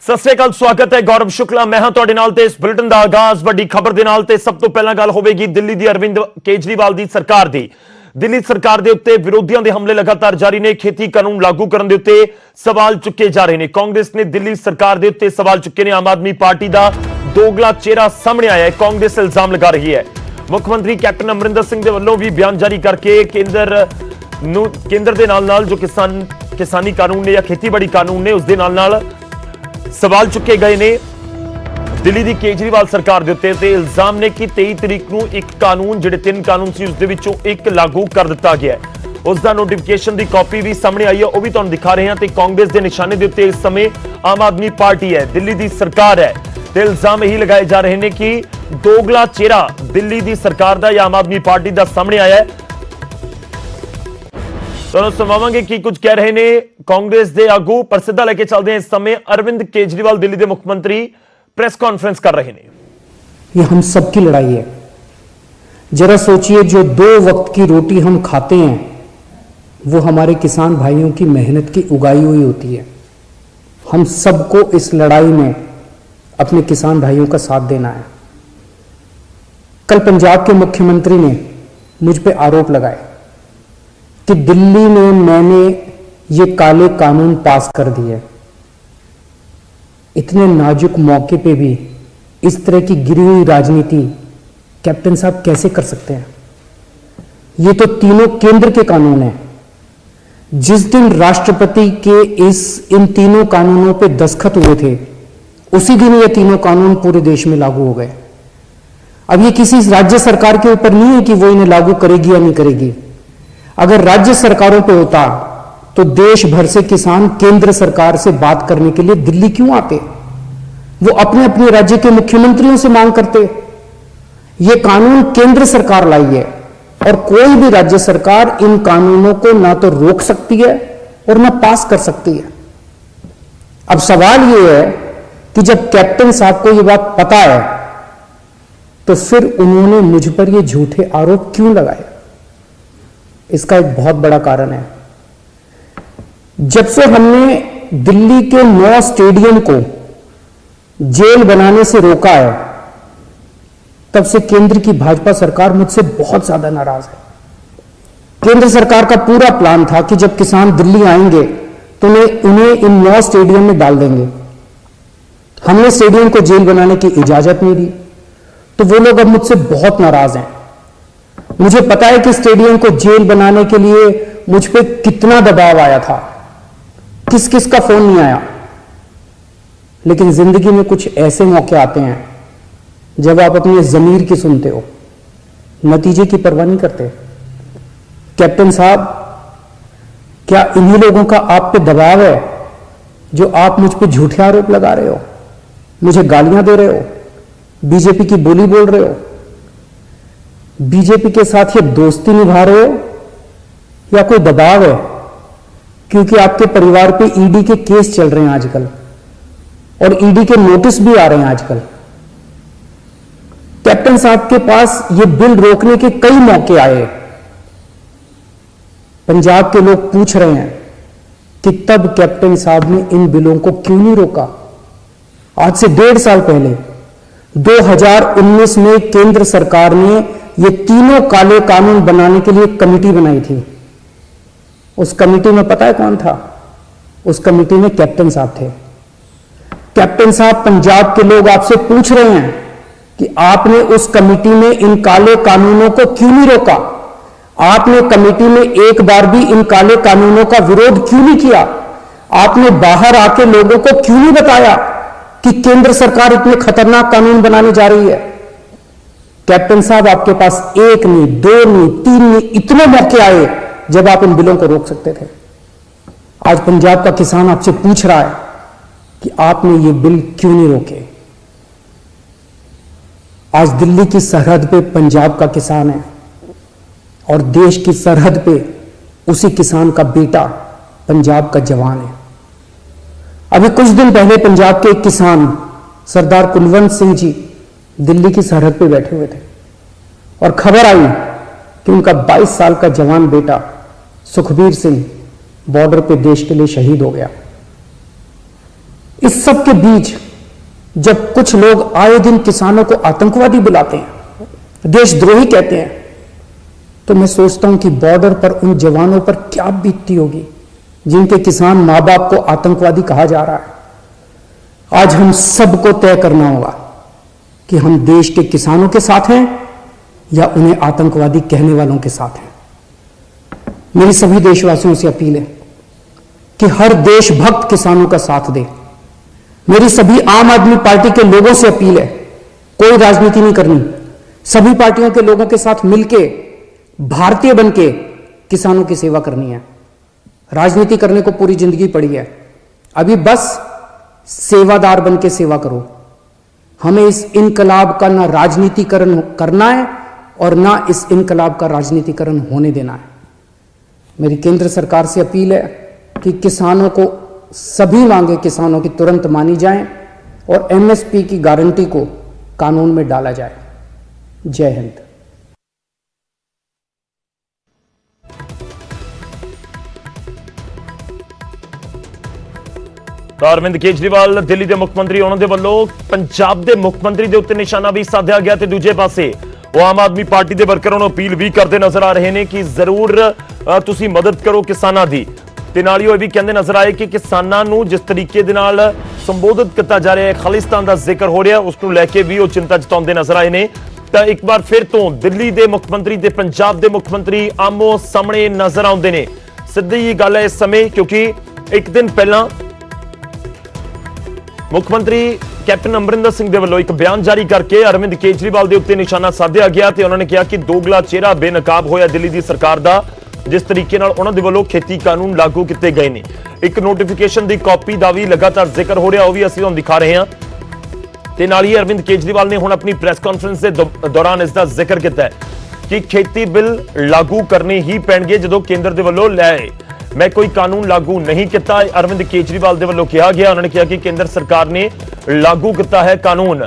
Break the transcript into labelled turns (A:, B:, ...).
A: सत श्री अकाल, स्वागत है गौरव शुक्ला। मैं हां तुहाडे नाल ते इस बुलेटिन दा आगाज वड्डी खबर दे नाल ते सब तो पहला गल होवेगी दिल्ली दी अरविंद केजरीवाल दी सरकार दी। दिल्ली सरकार दे उत्ते विरोधियों के हमले लगातार जारी ने। खेती कानून लागू करन दे उत्ते सवाल चुके जा रहे हैं। कांग्रेस ने दिल्ली सरकार दे उत्ते सवाल चुके ने। आम आदमी पार्टी दा दोगला चेहरा सामने आया है। कांग्रेस इल्जाम लगा रही है। मुख्यमंत्री कैप्टन अमरिंदर सिंह दे वल्लों भी बयान जारी करके केंद्र दे नाल जो किसानी कानून ने या खेतीबाड़ी कानून ने उसदे नाल सवाल चुके गए ने। दिल्ली दी केजरीवाल सरकार दे उत्ते ते इल्जाम ने कि 23 तरीक नूं एक कानून जिहड़े 3 कानून सी उसदे विचों एक लागू कर दिता गया है। उसदा नोटिफिकेशन दी कॉपी भी सामने आई है, वो भी तुहानूं दिखा रहे हैं। ते कांग्रेस दे निशाने दे उत्ते इस समय आम आदमी पार्टी है, दिल्ली दी सरकार है। ते इल्जाम यही लगाए जा रहे हैं कि दोगला चेहरा दिल्ली दी सरकार दा या आम आदमी पार्टी दा सामने आया है। तो सुनावांगे कि कुछ कह रहे ने कांग्रेस के आगू। पर सीधा लेके चलते हैं इस समय अरविंद केजरीवाल दिल्ली के मुख्यमंत्री प्रेस कॉन्फ्रेंस कर रहे हैं।
B: ये हम सबकी लड़ाई है। जरा सोचिए, जो 2 वक्त की रोटी हम खाते हैं वो हमारे किसान भाइयों की मेहनत की उगाई हुई होती है। हम सबको इस लड़ाई में अपने किसान भाइयों का साथ देना है। कल पंजाब के मुख्यमंत्री ने मुझ पे आरोप लगाए कि दिल्ली में मैंने ये काले कानून पास कर दिए। इतने नाजुक मौके पे भी इस तरह की गिरी हुई राजनीति कैप्टन साहब कैसे कर सकते हैं? ये तो तीनों केंद्र के कानून हैं। जिस दिन राष्ट्रपति के इन तीनों कानूनों पे दस्तखत हुए थे उसी दिन ये तीनों कानून पूरे देश में लागू हो गए। अब ये किसी राज्य सरकार के ऊपर नहीं है कि वो इन्हें लागू करेगी या नहीं करेगी। अगर राज्य सरकारों पे होता तो देश भर से किसान केंद्र सरकार से बात करने के लिए दिल्ली क्यों आते? वो अपने अपने राज्य के मुख्यमंत्रियों से मांग करते। ये कानून केंद्र सरकार लाई है और कोई भी राज्य सरकार इन कानूनों को ना तो रोक सकती है और ना पास कर सकती है। अब सवाल यह है कि जब कैप्टन साहब को यह बात पता है तो फिर उन्होंने मुझ पर यह झूठे आरोप क्यों लगाए? इसका एक बहुत बड़ा कारण है। जब से हमने दिल्ली के 9 स्टेडियम को जेल बनाने से रोका है तब से केंद्र की भाजपा सरकार मुझसे बहुत ज्यादा नाराज है। केंद्र सरकार का पूरा प्लान था कि जब किसान दिल्ली आएंगे तो उन्हें इन 9 स्टेडियम में डाल देंगे। हमने स्टेडियम को जेल बनाने की इजाजत नहीं दी तो वो लोग अब मुझसे बहुत नाराज हैं। मुझे पता है कि स्टेडियम को जेल बनाने के लिए मुझ पे कितना दबाव आया था, किस किस का फोन नहीं आया। लेकिन जिंदगी में कुछ ऐसे मौके आते हैं जब आप अपने जमीर की सुनते हो, नतीजे की परवाह नहीं करते। कैप्टन साहब, क्या इन्हीं लोगों का आप पे दबाव है जो आप मुझ पे झूठे आरोप लगा रहे हो, मुझे गालियां दे रहे हो, बीजेपी की बोली बोल रहे हो, बीजेपी के साथ ये दोस्ती निभा रहे हो, या कोई दबाव है क्योंकि आपके परिवार पे ईडी के केस चल रहे हैं आजकल और ईडी के नोटिस भी आ रहे हैं आजकल? कैप्टन साहब के पास ये बिल रोकने के कई मौके आए। पंजाब के लोग पूछ रहे हैं कि तब कैप्टन साहब ने इन बिलों को क्यों नहीं रोका? आज से 1.5 साल पहले 2019 में केंद्र सरकार ने ये तीनों काले कानून बनाने के लिए एक कमेटी बनाई थी। उस कमेटी में पता है कौन था? उस कमेटी में कैप्टन साहब थे। कैप्टन साहब, पंजाब के लोग आपसे पूछ रहे हैं कि आपने उस कमेटी में इन काले कानूनों को क्यों नहीं रोका? आपने कमेटी में एक बार भी इन काले कानूनों का विरोध क्यों नहीं किया? आपने बाहर आके लोगों को क्यों नहीं बताया कि केंद्र सरकार इतने खतरनाक कानून बनाने जा रही है? कैप्टन साहब, आपके पास 1 नहीं, 2 नहीं, 3 नहीं, इतने मौके आए जब आप इन बिलों को रोक सकते थे। आज पंजाब का किसान आपसे पूछ रहा है कि आपने ये बिल क्यों नहीं रोके? आज दिल्ली की सरहद पे पंजाब का किसान है और देश की सरहद पे उसी किसान का बेटा पंजाब का जवान है। अभी कुछ दिन पहले पंजाब के एक किसान सरदार कुलवंत सिंह जी दिल्ली की सरहद पे बैठे हुए थे और खबर आई कि उनका 22 साल का जवान बेटा सुखबीर सिंह बॉर्डर पे देश के लिए शहीद हो गया। इस सब के बीच जब कुछ लोग आए दिन किसानों को आतंकवादी बुलाते हैं, देशद्रोही कहते हैं, तो मैं सोचता हूं कि बॉर्डर पर उन जवानों पर क्या बीतती होगी जिनके किसान मां बाप को आतंकवादी कहा जा रहा है। आज हम सबको तय करना होगा कि हम देश के किसानों के साथ हैं या उन्हें आतंकवादी कहने वालों के साथ हैं। मेरी सभी देशवासियों से अपील है कि हर देशभक्त किसानों का साथ दे। मेरी सभी आम आदमी पार्टी के लोगों से अपील है, कोई राजनीति नहीं करनी, सभी पार्टियों के लोगों के साथ मिलके भारतीय बनके किसानों की सेवा करनी है। राजनीति करने को पूरी जिंदगी पड़ी है, अभी बस सेवादार बनके सेवा करो। हमें इस इनकलाब का ना राजनीतिकरण करना है और ना इस इनकलाब का राजनीतिकरण होने देना है। मेरी केंद्र सरकार से अपील है कि किसानों को सभी मांगे किसानों की तुरंत मानी जाएं और एमएसपी की गारंटी को कानून में डाला जाए। जय हिंद।
A: अरविंद केजरीवाल दिल्ली ਦੇ ਮੁੱਖ ਮੰਤਰੀ ਉਹਨਾਂ ਦੇ ਵੱਲੋਂ ਪੰਜਾਬ ਦੇ ਮੁੱਖ ਮੰਤਰੀ ਦੇ ਉੱਤੇ ਨਿਸ਼ਾਨਾ ਵੀ ਸਾਧਿਆ ਗਿਆ ਤੇ ਦੂਜੇ ਪਾਸੇ ਉਹ ਆਮ ਆਦਮੀ ਪਾਰਟੀ ਦੇ ਵਰਕਰਾਂ ਨੂੰ ਅਪੀਲ ਵੀ ਕਰਦੇ ਨਜ਼ਰ ਆ ਰਹੇ ਨੇ ਕਿ ਜ਼ਰੂਰ ਤੁਸੀਂ ਮਦਦ ਕਰੋ ਕਿਸਾਨਾਂ ਦੀ ਤੇ ਨਾਲ ਹੀ ਉਹ ਵੀ ਕਹਿੰਦੇ ਨਜ਼ਰ ਆਏ ਕਿ ਕਿਸਾਨਾਂ ਨੂੰ ਜਿਸ ਤਰੀਕੇ ਦੇ ਨਾਲ ਸੰਬੋਧਿਤ ਕੀਤਾ ਜਾ ਰਿਹਾ ਹੈ, ਖਾਲਿਸਤਾਨ ਦਾ ਜ਼ਿਕਰ ਹੋ ਰਿਹਾ, ਉਸ ਨੂੰ ਲੈ ਕੇ ਵੀ ਉਹ ਚਿੰਤਾ ਜਤਾਉਂਦੇ ਨਜ਼ਰ ਆਏ ਨੇ। ਤਾਂ ਇੱਕ ਵਾਰ ਫਿਰ ਤੋਂ ਦਿੱਲੀ ਦੇ ਮੁੱਖ ਮੰਤਰੀ ਤੇ ਪੰਜਾਬ ਦੇ ਮੁੱਖ ਮੰਤਰੀ ਆਮੋ ਸਾਹਮਣੇ ਨਜ਼ਰ ਆਉਂਦੇ ਨੇ। ਸਿੱਧੀ ਹੀ ਗੱਲ ਹੈ ਇਸ ਸਮੇਂ, ਕਿਉਂਕਿ ਇੱਕ ਦਿਨ ਪਹਿਲਾਂ ਮੁੱਖ ਮੰਤਰੀ ਕੈਪਟਨ ਅਮਰਿੰਦਰ ਸਿੰਘ ਦੇ ਵੱਲੋਂ ਇੱਕ ਬਿਆਨ ਜਾਰੀ ਕਰਕੇ ਅਰਵਿੰਦ ਕੇਜਰੀਵਾਲ ਦੇ ਉੱਤੇ ਨਿਸ਼ਾਨਾ ਸਾਧਿਆ ਗਿਆ ਤੇ ਉਹਨਾਂ ਨੇ ਕਿਹਾ ਕਿ ਦੋਗਲਾ ਚਿਹਰਾ ਬੇਨਕਾਬ ਹੋਇਆ ਦਿੱਲੀ ਦੀ ਸਰਕਾਰ ਦਾ, ਜਿਸ ਤਰੀਕੇ ਨਾਲ ਉਹਨਾਂ ਦੇ ਵੱਲੋਂ ਖੇਤੀ ਕਾਨੂੰਨ ਲਾਗੂ ਕੀਤੇ ਗਏ ਨੇ। ਇੱਕ ਨੋਟੀਫਿਕੇਸ਼ਨ ਦੀ ਕਾਪੀ ਦਾ ਵੀ ਲਗਾਤਾਰ ਜ਼ਿਕਰ ਹੋ ਰਿਹਾ, ਉਹ ਵੀ ਅਸੀਂ ਤੁਹਾਨੂੰ ਦਿਖਾ ਰਹੇ ਹਾਂ। ਤੇ ਨਾਲ ਹੀ ਅਰਵਿੰਦ ਕੇਜਰੀਵਾਲ ਨੇ ਹੁਣ ਆਪਣੀ ਪ੍ਰੈਸ ਕਾਨਫਰੰਸ ਦੇ ਦੌਰਾਨ ਇਸ ਦਾ ਜ਼ਿਕਰ ਕੀਤਾ ਹੈ ਕਿ ਖੇਤੀ ਬਿੱਲ ਲਾਗੂ ਕਰਨੇ ਹੀ ਪੈਣਗੇ ਜਦੋਂ ਕੇਂਦਰ ਦੇ ਵੱਲੋਂ ਲੈ ਆਏ। ਮੈਂ ਕੋਈ ਕਾਨੂੰਨ ਲਾਗੂ ਨਹੀਂ ਕੀਤਾ, ਅਰਵਿੰਦ ਕੇਜਰੀਵਾਲ ਦੇ ਵੱਲੋਂ ਕਿਹਾ ਗਿਆ। ਉਹਨਾਂ ਨੇ ਕਿਹਾ ਕਿ ਕੇਂਦਰ ਸਰਕਾਰ ਨੇ ਲਾਗੂ ਕੀਤਾ ਹੈ ਕਾਨੂੰਨ।